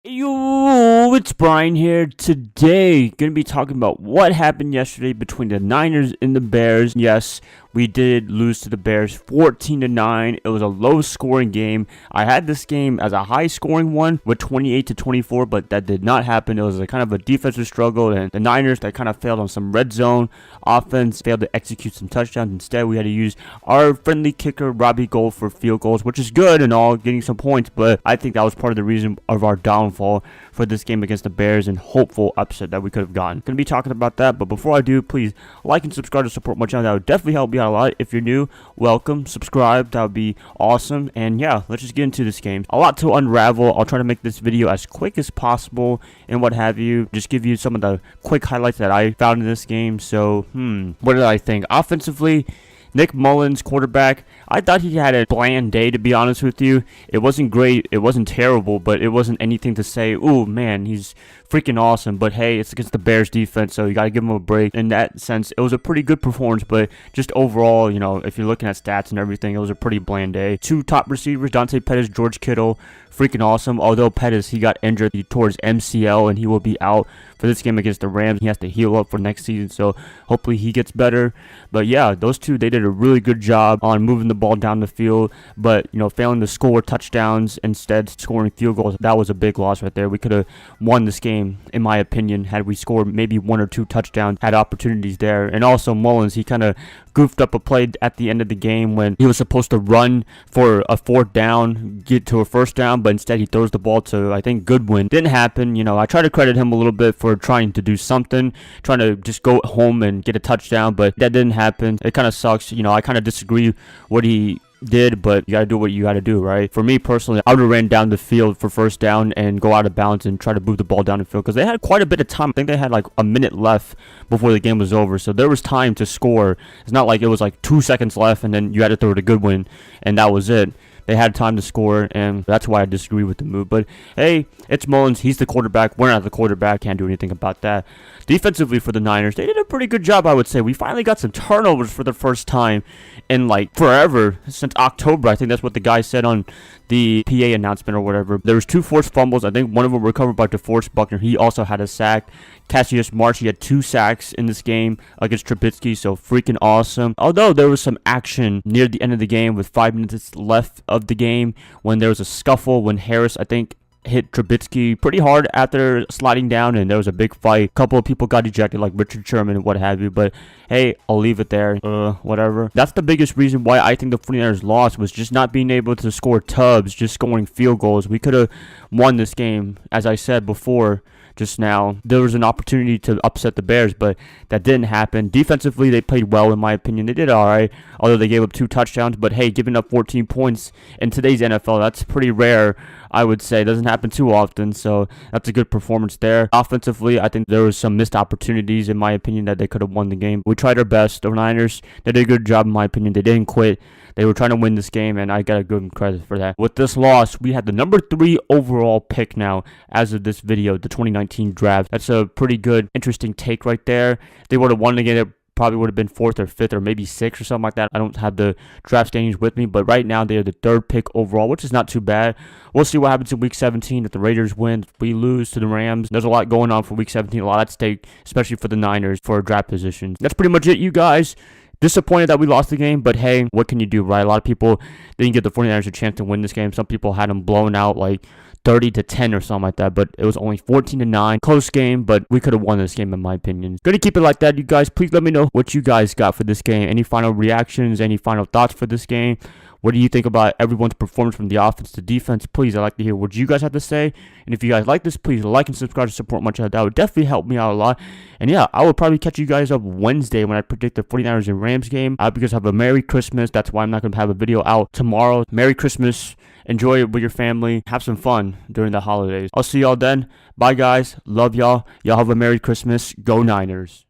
Yo, it's Brian here. Today, gonna be talking about what happened yesterday between the Niners and the Bears. Yes, we did lose to the Bears 14-9. It was a low-scoring game. I had this game as a high-scoring one with 28-24, but that did not happen. It was a kind of a defensive struggle, and the Niners, that kind of failed on some red zone offense, failed to execute some touchdowns. Instead, we had to use our friendly kicker, Robbie Gould, for field goals, which is good and all, getting some points, but I think that was part of the reason of our downfall for this game against the Bears and hopeful upset that we could have gotten. Gonna be talking about that, but before I do, please like and subscribe to support my channel. That would definitely help me out a lot. If you're new, welcome, subscribe, that would be awesome. And yeah, let's just get into this game. A lot to unravel. I'll try to make this video as quick as possible and what have you. Just give you some of the quick highlights that I found in this game. So, what did I think? Offensively, Nick Mullens, quarterback, I thought he had a bland day, to be honest with you. It wasn't great, it wasn't terrible, but it wasn't anything to say, ooh, man, he's freaking awesome. But hey, it's against the Bears defense, so you got to give him a break. In that sense, it was a pretty good performance, but just overall, you know, if you're looking at stats and everything, it was a pretty bland day. Two top receivers, Pettis, George Kittle, freaking awesome. Although Pettis, he got injured towards MCL, and he will be out for this game against the Rams. He has to heal up for next season, so hopefully he gets better. But yeah, those two, they did a really good job on moving the ball down the field, but you know, failing to score touchdowns, instead scoring field goals. That was a big loss right there. We could have won this game, in my opinion, had we scored maybe one or two touchdowns, had opportunities there. And also Mullens, he kind of goofed up a play at the end of the game when he was supposed to run for a fourth down, get to a first down, but instead he throws the ball to, I think, Goodwin. Didn't happen. You know, I try to credit him a little bit for trying to do something, trying to just go home and get a touchdown, but that didn't happen. It kind of sucks. You know, I kind of disagree what he did, but you gotta do what you gotta do, right? For me personally, I would have ran down the field for first down and go out of bounds and try to move the ball down the field, because they had quite a bit of time. I think they had like a minute left before the game was over, so there was time to score. It's not like it was like 2 seconds left and then you had to throw it a Goodwin and that was it. They had time to score, and that's why I disagree with the move. But hey, it's Mullens. He's the quarterback. We're not the quarterback. Can't do anything about that. Defensively for the Niners, they did a pretty good job, I would say. We finally got some turnovers for the first time in like forever, since October. I think that's what the guy said on the PA announcement or whatever. There was 2 forced fumbles. I think one of them recovered by DeForest Buckner. He also had a sack. Cassius Marsh, he had 2 sacks in this game against Trubisky, so freaking awesome. Although there was some action near the end of the game with 5 minutes left of the game when there was a scuffle when Harris, I think, hit Trubisky pretty hard after sliding down, and there was a big fight. A couple of people got ejected, like Richard Sherman and what have you, but hey, I'll leave it there. Whatever. That's the biggest reason why I think the 49ers lost, was just not being able to score tubs, just scoring field goals. We could have won this game, as I said before. Just now, there was an opportunity to upset the Bears, but that didn't happen. Defensively, they played well, in my opinion. They did all right, although they gave up 2 touchdowns. But hey, giving up 14 points in today's NFL, that's pretty rare, I would say. It doesn't happen too often, so that's a good performance there. Offensively, I think there was some missed opportunities, in my opinion, that they could have won the game. We tried our best. The Niners, they did a good job, in my opinion. They didn't quit. They were trying to win this game, and I got to give them credit for that. With this loss, we had the number 3 overall pick now as of this video, the 2019 draft. That's a pretty good, interesting take right there. If they would have won again, it probably would have been 4th or 5th or maybe 6th or something like that. I don't have the draft standings with me, but right now they are the 3rd pick overall, which is not too bad. We'll see what happens in Week 17 if the Raiders win, if we lose to the Rams. There's a lot going on for Week 17, a lot at stake, especially for the Niners for draft positions. That's pretty much it, you guys. Disappointed that we lost the game, but hey, what can you do, right? A lot of people didn't give the 49ers a chance to win this game. Some people had them blown out like 30-10 or something like that, but it was only 14-9. Close game, but we could have won this game, in my opinion. Gonna keep it like that, you guys. Please let me know what you guys got for this game. Any final reactions, any final thoughts for this game? What do you think about everyone's performance from the offense to defense? Please, I'd like to hear what you guys have to say. And if you guys like this, please like and subscribe to support my channel. That would definitely help me out a lot. And yeah, I will probably catch you guys up Wednesday when I predict the 49ers and Rams game. I hope you guys have a Merry Christmas. That's why I'm not going to have a video out tomorrow. Merry Christmas. Enjoy it with your family. Have some fun during the holidays. I'll see y'all then. Bye, guys. Love y'all. Y'all have a Merry Christmas. Go Niners.